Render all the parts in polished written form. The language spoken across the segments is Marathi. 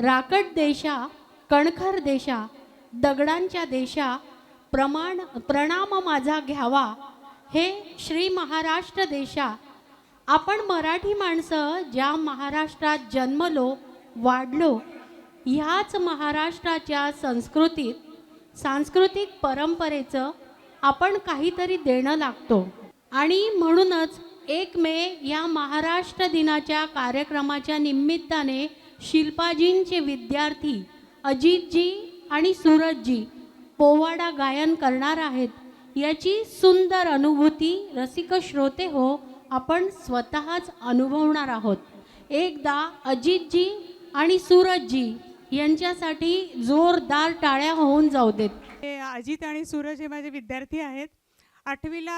राकट देशा कणखर देशा दगडांच्या देशा प्रणाम माझा घ्यावा. हे श्री महाराष्ट्र देशा. आपण मराठी माणसं ज्या महाराष्ट्रात जन्मलो वाढलो, ह्याच महाराष्ट्राच्या सांस्कृतिक परंपरेचं आपण काहीतरी देणं लागतो. आणि म्हणूनच 1 मे या महाराष्ट्र दिनाच्या कार्यक्रमाच्या निमित्ताने शिल्पाजींचे विद्यार्थी अजितजी आणि सूरजजी पोवाडा गायन करणार आहेत. याची सुंदर अनुभूती रसिक श्रोते हो आपण स्वतःच अनुभवणार आहोत. एकदा अजितजी आणि सूरजजी यांच्यासाठी जोरदार टाळ्या होऊन जाऊ देत. अजित आणि सूरज हे माझे विद्यार्थी आहेत. 8वीला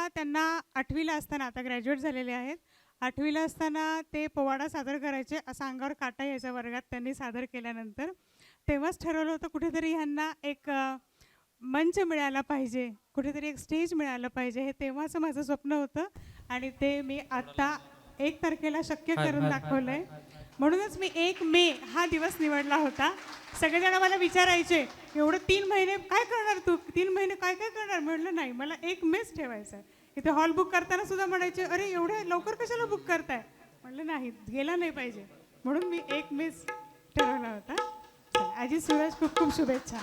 असताना, आता ग्रॅज्युएट झालेले आहेत, 8वीला असताना ते पोवाडा सादर करायचे. असा अंगावर काटा यायचा वर्गात त्यांनी सादर केल्यानंतर. तेव्हाच ठरवलं होतं कुठेतरी ह्यांना एक मंच मिळाला पाहिजे, कुठेतरी एक स्टेज मिळालं पाहिजे. हे तेव्हाचं माझं स्वप्न होतं आणि ते मी आत्ता 1 तारखेला शक्य करून दाखवलं आहे. म्हणूनच मी 1 मे हा दिवस निवडला होता. सगळेजण मला विचारायचे, एवढं 3 महिने काय करणार तू, 3 महिने काय काय करणार. म्हटलं नाही, मला 1 मेच ठेवायचं आहे. इथे हॉल बुक करताना सुद्धा म्हणायचे, अरे एवढं लवकर कशाला बुक करताय. म्हटलं नाही, गेला नाही पाहिजे, म्हणून मी 1 मेच ठरवला होता. अजित सूरज खूप खूप शुभेच्छा.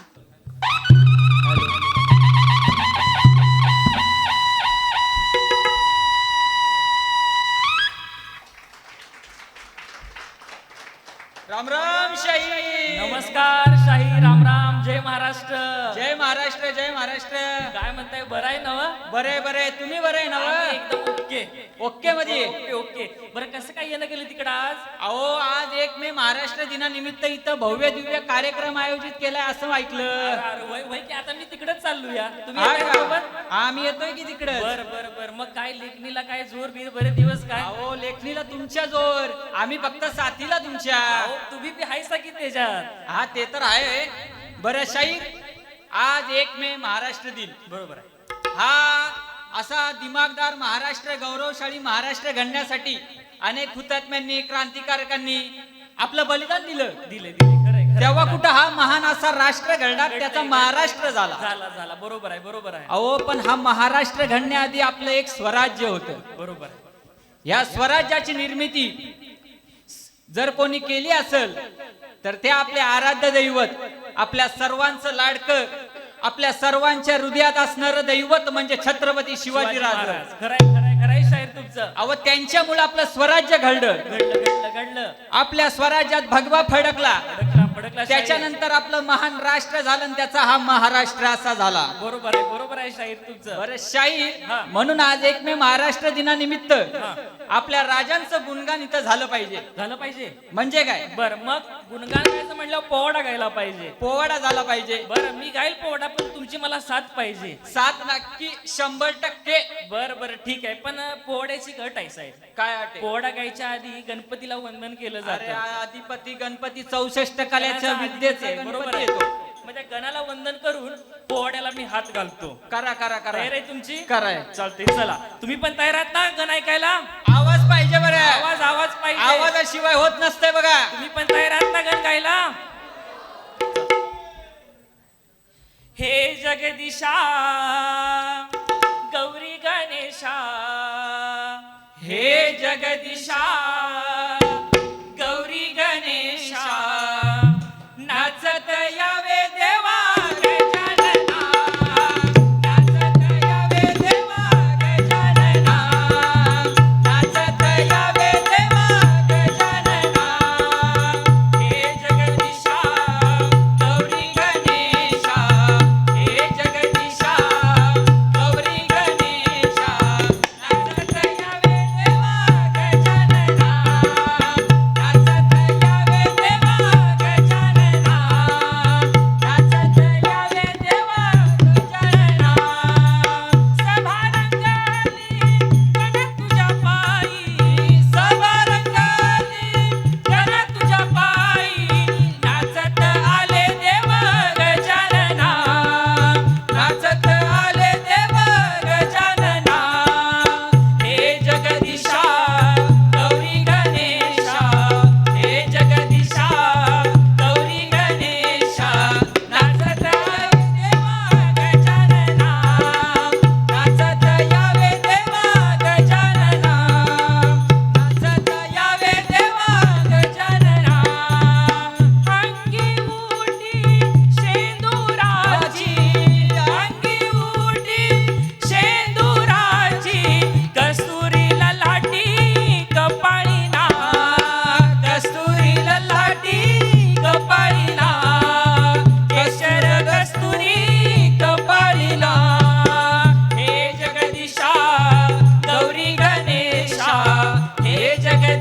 राम राम शाही. नमस्कार शाही. राम राम. जय महाराष्ट्र. जय महाराष्ट्र. जय महाराष्ट्र. काय म्हणताय, बरं आहे नव? बरे बरे. तुम्ही बरे नव? एकदम ओके. ओके मध्ये. Okay okay. बरं, कसं काय येणं गेलं तिकडं आज? अहो, आज 1 मे महाराष्ट्र दिनानिमित्त इथं भव्य दिव्य कार्यक्रम आयोजित केलाय असं ऐकलं. वय वय की आता मी तिकडच चाललो या. तुम्ही हा येताय का? बरोबर? आम्ही येतोय की तिकडं. बर बर बर. मग काय लेखणीला काय जोर बीर बरे दिवस काय? अहो, लेखणीला तुमच्या जोर, आम्ही फक्त साथीला तुमच्या. अहो, तुम्ही बी हायसा की त्याच्यात. हा ते तर आहे. बरं शाहीर, आज 1 मे महाराष्ट्र दिन बरोबर आहे. हा असा दिमागदार महाराष्ट्र, गौरवशाली महाराष्ट्र घडण्यासाठी अनेक हुतात्म्यांनी, क्रांतिकारकांनी आपलं बलिदान दिलं. दिले दिले. खरंय. तेव्हा कुठं हा महान असा राष्ट्र घडला, त्याचा महाराष्ट्र झाला. झाला झाला. बरोबर आहे बरोबर आहे. अहो, पण हा महाराष्ट्र घडण्याआधी आपलं एक स्वराज्य होतं. बरोबर आहे. या स्वराज्याची निर्मिती जर कोणी केली असेल तर ते आपले आराध्य दैवत, आपल्या सर्वांचं लाडकं, आपल्या सर्वांच्या हृदयात असणारं दैवत म्हणजे छत्रपती शिवाजी महाराज. खरंय खरंय खरंय शाहीर तुमचं. अहो, त्यांच्यामुळे आपलं स्वराज्य घडलं. घडलं घडलं घडलं. आपल्या स्वराज्यात भगवा फडकला. फडकला. त्याच्यानंतर आपलं महान राष्ट्र झालं आणि त्याचा हा महाराष्ट्र असा झाला. बरोबर आहे शाहीर तुमचं. बरं शाहीर, हा. म्हणून आज 1 मे महाराष्ट्र दिनानिमित्त आपल्या राजांचं गुणगान इथं झालं पाहिजे. झालं पाहिजे म्हणजे काय? बर, मग गुणगान गायचं म्हणलं पोवाडा गायला पाहिजे. पोवाडा झाला पाहिजे. बरं, मी गाईल पोवाडा, पण तुमची मला साथ पाहिजे. 7 नक्की 100%. बर बर ठीक आहे, पण पोवाड्याची गट आहे साहेब. काय अटे? पोवाडा गायच्या आधी गणपतीला वंदन केलं अरे जातं. अधिपती गणपती 64 कलेच्या विद्येचे बरोबर गणपती आहे. येतो. मग त्या गणाला वंदन करून पोवाड्याला मी हात घालतो. करा करा करा. तयार आहे तुमची? कराय. चालते, चला. तुम्ही पण तयार आहात ना गण ऐकायला? आवाज पाहिजे बरं. आवाज आवाज पाहिजे. आवाजाशिवाय होत नसते बघा. तुम्ही पण तयार आहात ना गण गायला? हे जगदीशा गौरी गणेशा, हे जगदीशा गौरी गणेशा, नाचत यावे देवा गजानना, नाचत यावे देवा गजानना, नाचत यावे देवा गजानना. हे जगदीशा गौरी गणेशा, हे जगदीशा गौरी गणेशा, नाचत यावे देवा गजानना.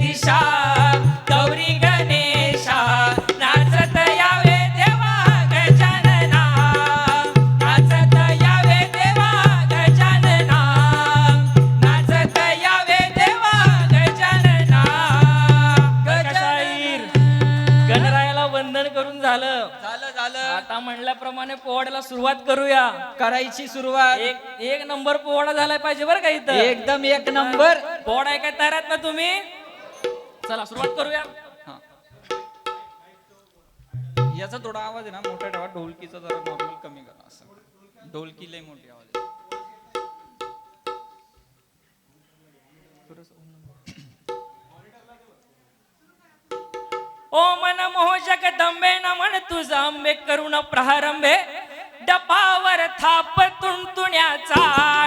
जगदीशा गौरी गणेशा नाचत यावे देवा गजानना नाचत यावे देवा गजानना नाचत यावे देवा गजानना गजाईर गणरायाला वंदन करून झालं झालं आता म्हणल्याप्रमाणे पोवाड्याला सुरुवात करूया करायची सुरुवात. एक नंबर पोवाडा झालाय पाहिजे बरं का इथं एकदम एक नंबर. पोवाडा काय तयार आहेत ना तुम्ही चला सुरुवात करूया याचा थोडा आवाज आहे ना मोठा ठेवा, ढोलकीचा जरा नॉर्मल कमी करा. असं ढोलकी लय मोठी आवाज आहे. ओ मन मोह जगदंबे न म्हण तुझा अंबे करुण प्रारंभे डपावर थाप तुणतुण्याचा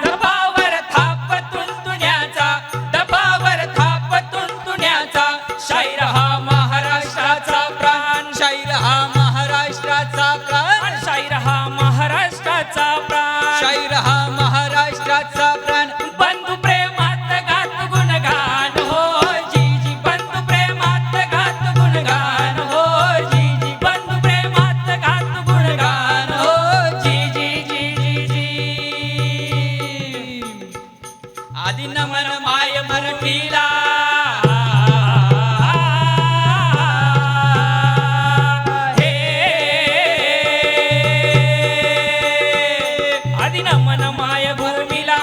डपावर थाप तुणतुण्याचा डपावर थाप तुणतुण्याचा शाहीर हा महाराष्ट्राचा प्राण शाहीर हा महाराष्ट्राचा प्राण शाहीर हा महाराष्ट्राचा प्राण शाहीर हा महाराष्ट्राचा प्राण. बंधू प्रेमात गात गुणगान हो जी जी बंधू प्रेमात गात गुणगान हो जी जी बंधू प्रेमात गात गुणगान हो जी जी जी जी जी आदि नमन माय मराठीला हे आदि नमन माय भूमीला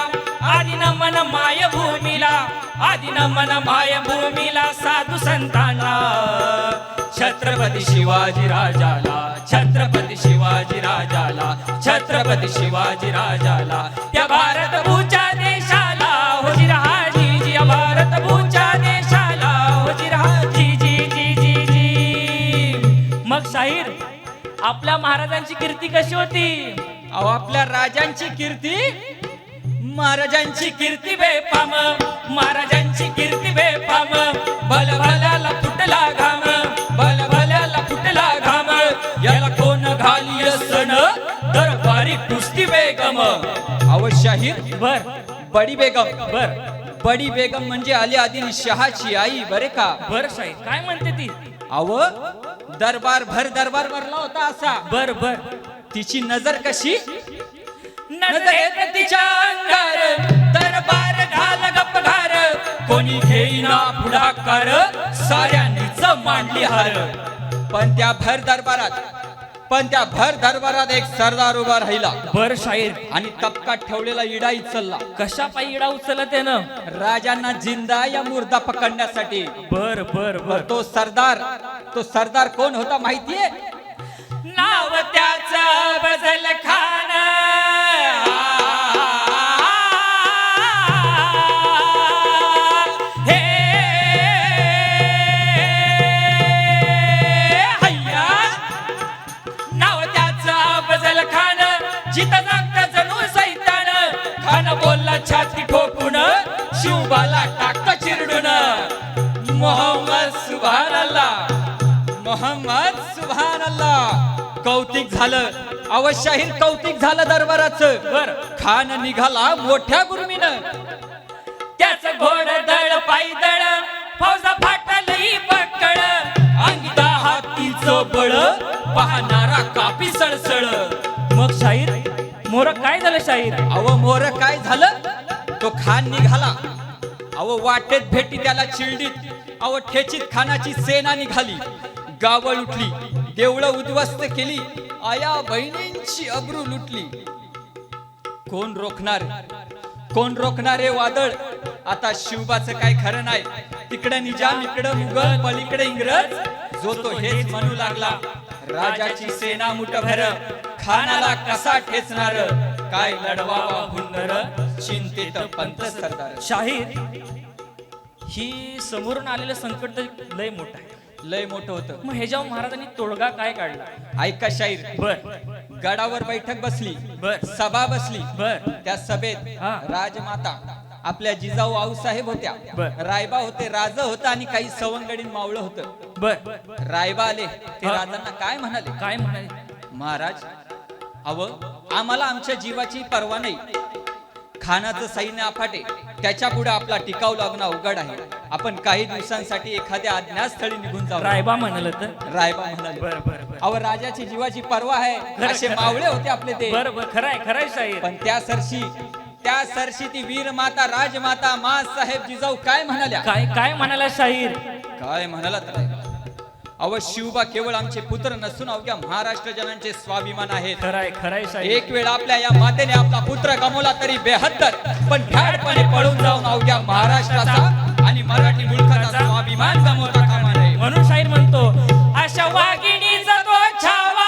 आदि नमन माय भूमीला आदि नमन माय भूमीला साधू संतांना छत्रपती शिवाजी राजाला छत्रपती शिवाजी राजाला छत्रपती शिवाजी राजाला त्या भारत भूच्या देशाला हो जी रहा जी जी या भारत भूच्या देशाला हो जी रहा जी जी जी जी जी मग शाहीर आपल्या महाराजांची कीर्ती कशी होती अहो आपल्या राजांची कीर्ती महाराजांची कीर्ती बेफाम महाराजांची कीर्ती बेफाम भल भल्याला फुटला घाम भल भल्याला फुटला घाम याला कोण घाली सण दरबारी कुस्ती बेगम अहो शाहीर बर बडी बेगम. बर बडी बेगम म्हणजे अली आदिलशहाची आई बरे का. बर शाहीर काय म्हणते ती अहो दरबार भरला होता असा. बर बर तिची नजर कशी नजर येते तिच्या अंगार दरबार घाल गपघार कोणी घेईना पुढाकार साऱ्यांनीच मांडली हार पण त्या भर दरबारात एक सरदार उभा राहिला बर शाहीर आणि तपकात ठेवलेला इडा उचलला. कशा पायी इडा उचलला त्यानं राजांना जिंदा या मुर्दा पकडण्यासाठी. बर बर बर तो सरदार कोण होता माहितीये. नाव त्याचं बजल खान हे हैया नाव त्याचं बजल खान जिथं जागता जणू सैतान खान बोलला छाती ठोकून शिवबाला टाक चिरडून मोहम्मद सुभानअल्लाह. कौतिक झालं. अवशाहीर कौतिक झालं दरबाराचं. बर खान निघाला मोठ्या गुरमीनं. त्याच घोड दळ पायी दळ फौजा फाटली पकड अंगी हातीचं बळ पाहणारा कापी सळसळ मग शाहीर मोर काय झालं शाहीर अव मोर काय झालं. तो खान निघाला. अव वाटेत भेटी त्याला चिरडीत. अव ठेचीत खानाची सेना निघाली. गावं लुटली, देवळं उद्ध्वस्त केली, आया बहिणींची अब्रू लुटली. कोण रोखणारे वादळ. आता शिवबाचं काय खरं नाही. तिकडे निजाम, इकडे मुघल, पलीकडे इंग्रज. जो तो हेच म्हणू लागला. राजाची सेना मुठभर खानाला कसा ठेचणार. काय लढवावा हुन्नर चिंतेत पंत सरदार. शाहीर ही समोरून आलेलं संकट तर लय मोठं आहे. लय मोठं होतं. मग ह्याच्यावर महाराजांनी तोडगा काय काढला. ऐका शाहीर. बर गडावर बैठक बसली. बर सभा बसली. बर त्या सभेत हा. राजमाता आपल्या जिजाऊ आऊसाहेब होत्या. बर. रायबा होते, राज होता आणि काही सवंगडीन मावळं होतं. बर रायबा आले. ते हा. राजांना काय म्हणाले. काय म्हणाले. महाराज, आम्हाला आमच्या जीवाची पर्वा नाही. खानाचं सैन्य अफाटे, त्याच्या पुढे आपला टिकाव लागणं अवघड आहे. आपण काही दिवसांसाठी एखाद्या अज्ञातस्थळी निघून जाऊ. रायबा म्हणलं तर रायबा म्हणाले, बर बर बर अहो राजाची जीवाची पर्वा आहे, खरं, असे खरं. मावळे होते आपले ते. बर बर खरंय शाहीर. पण त्या सरशी ती वीर माता राजमाता मा साहेब जिजाऊ काय म्हणाल्या? काय म्हणाला शाहीर? काय म्हणाला तर अव शिवबा केवळ आमचे पुत्र नसून अवघ्या महाराष्ट्र जनांचे स्वाभिमान आहेत. खरंय शाहीर. एक वेळ आपल्या या मातेने आपला पुत्र गमावला तरी बेहद्दर, पण ठाडपणे पळून जाऊन अवघ्या महाराष्ट्राचा आणि मराठी मुलखाचा स्वाभिमान गमावता कामा नये. म्हणून शाहीर म्हणतो, अशा वाघिणीचा तो छावा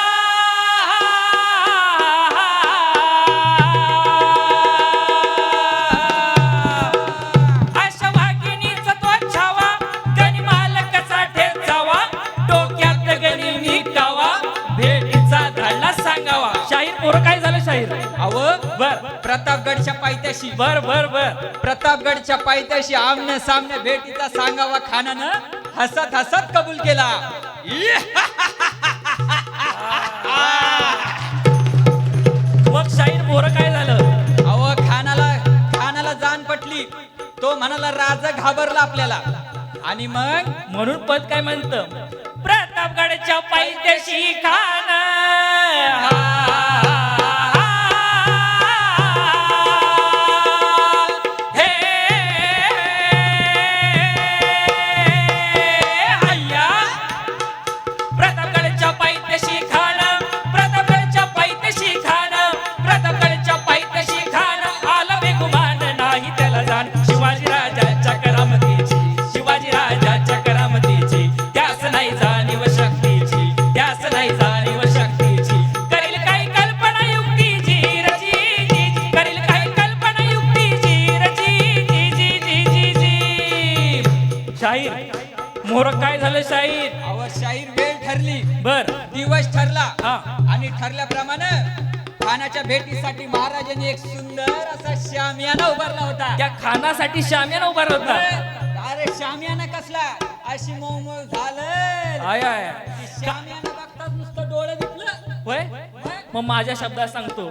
काय झालं शाहीर? अव बर प्रतापगडच्या पायथ्याशी बर बर बर प्रतापगडच्या पायथ्याशी आमने सामने भेटीचा सांगावा खानानं हसत हसत कबूल केला. मग शाहीर मोर काय झालं? अव खानाला जाण पटली. तो म्हणाला राजा घाबरला आपल्याला. आणि मग म्हणून पद काय म्हणतं, प्रतापगडच्या पायथ्याशी खान मोर काय झालं शाहीर? अव शाहीर वेळ ठरली, बर दिवस ठरला. हा. आणि ठरल्याप्रमाणे खानाच्या भेटीसाठी महाराजांनी एक सुंदर असा शामियाना उभारला होता. त्या खानासाठी शामियाना उभारला होता. अरे शामियाना कसला, अशी मऊ झालं आय आय शामियाना बघताच नुसतं डोळं दिसलं. होय. मग माझ्या शब्दात सांगतो,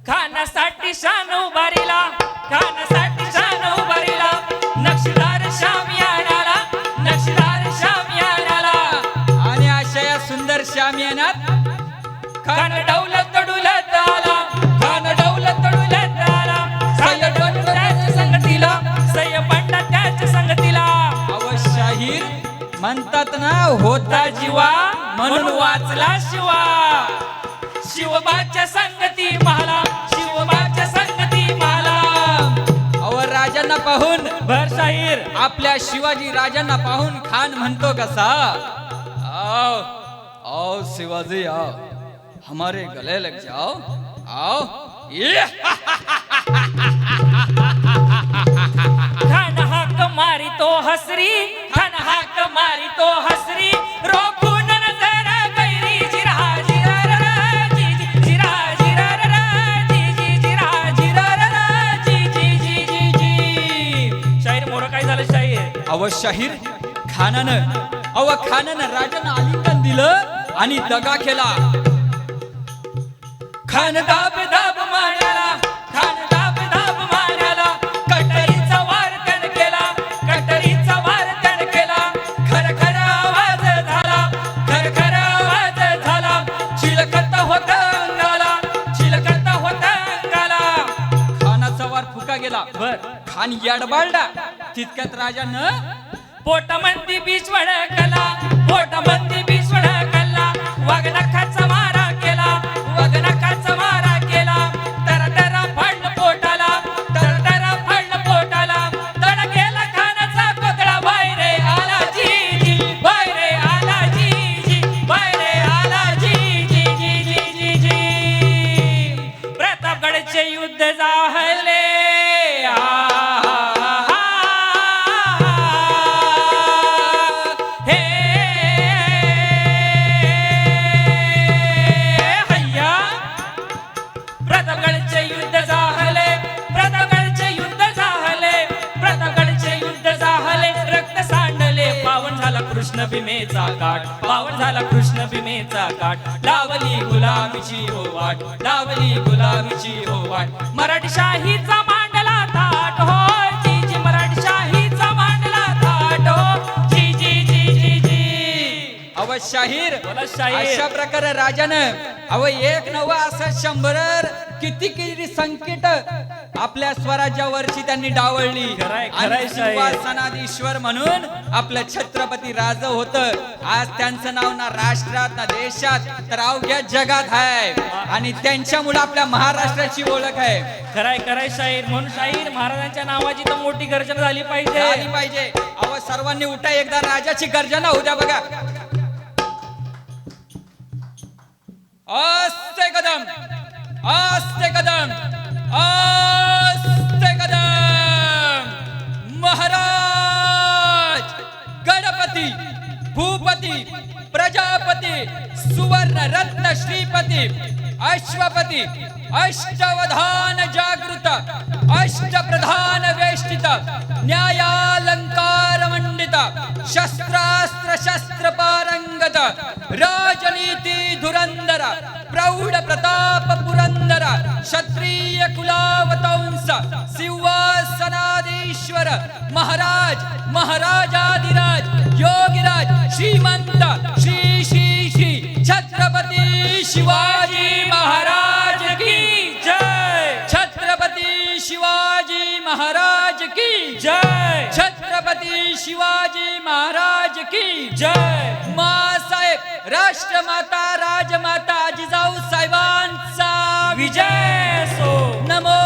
खानासाठी शान उभारीला, खानासाठी शान उभारीला, नक्षीदार शामियानाला, नक्षीदार शामियानाला. आणि अशा या सुंदर शामियानात खान डौलत डुलत आला, खान डौलत डुलत आला, सय पंड त्याच्या संगतीला, सय पंड त्याच्या संगतीला. अव शाहीर म्हणतात ना, होता जीवा म्हणून वाचला शिवा. शिवबाच्या संगती मला, शिवबाच्या संगती मला. अव राजांना पाहून बर शाहीर. आपल्या शिवाजी राजांना पाहून खान म्हणतो कसा, आओ आओ शिवाजी आओ, हमारे गले लग जाओ, आओ. खान हाक मारी तो हसरी, खान हाक मारी तो हसरी, रोखून नजर गैरी, जिरा जिरा रा जी जी, जिरा जिरा रा जी जी, जिरा जिरा रा जी जी जी जी जी. शाहीर मोर काय झालं शाहीर? अव शाहीर खानानं राजांना आलिंगन दिलं आणि दगा केला. खान दाब दाब मारला, खान दाब दाब मारला, कटरीचा वार कण केला, कटरीचा वार कण केला. खर खर आवाज झाला, खर खर आवाज झाला, चिलकत होता अंगाला, चिलकत होता अंगाला. खानाचा वार फुका गेला. बर खान याडबाळला. तितक्यात राजानं पोटमंदी बिस्वड कला, पोटमंदी बिस्वड कला, वाघनखाचा मारा केला, वाघनखाचा मारा केला. तर तर फाडलं पोटाला, तर तर फाडलं पोटाला, तड गेला खानाचा कोथळा. बाहेर आला जी जी, बाहेर आला जी जी, बाहेर आला जी जी जी जी जी जी. प्रतापगडचे युद्ध झाले, कृष्ण भीमेचा काठ, पावन झाला कृष्ण भीमेचा काठ. लावली गुलामीची हो वाट, लावली गुलामीची हो वाट. मराठी शाहीचा अव शाहीर बोला शाहीर. अशा प्रकारे राजानं अव एक नवं असं 100 किती संकट आपल्या स्वराज्यावरची त्यांनी डावळली. खरंय, आणि खरंय शाहीर. सिंहासनाधीश्वर म्हणून आपलं छत्रपती राज होत. आज त्यांचं नाव ना राष्ट्रात ना देशात तर अवघ्या जगात आहे आणि त्यांच्यामुळे आपल्या महाराष्ट्राची ओळख आहे. खराय खराय शाहीर. म्हणून शाहीर महाराजांच्या नावाची तर मोठी गर्जना झाली पाहिजे. झाली पाहिजे. अव सर्वांनी उठा, एकदा राजाची गर्जना होऊ द्या बघा. आस्ते कदम, आस्ते कदम, आस्ते कदम. महाराज गणपती भूपती प्रजापती सुवर्ण रत्न श्रीपती अश्वपती अष्टवधान जागृत अष्टप्रधान वेष्टित न्यायालंकार मंडित शस्त्रास्त्र शस्त्र पारंगत राजनीती धुरंधर प्रौढ प्रताप पुरंदर क्षत्रिय कुलावतंस सिंहासनाधीश्वर महाराज महाराजाधिराज योगीराज श्रीमंत श्री श्री श्री छत्रपती शिवाजी महाराज की जय. छत्रपती शिवाजी महाराज की जय. छत्रपती शिवाजी महाराज की जय. मासाहेब राष्ट्रमाता राजमाता जिजाऊ साहेबांचा विजय असो. नमो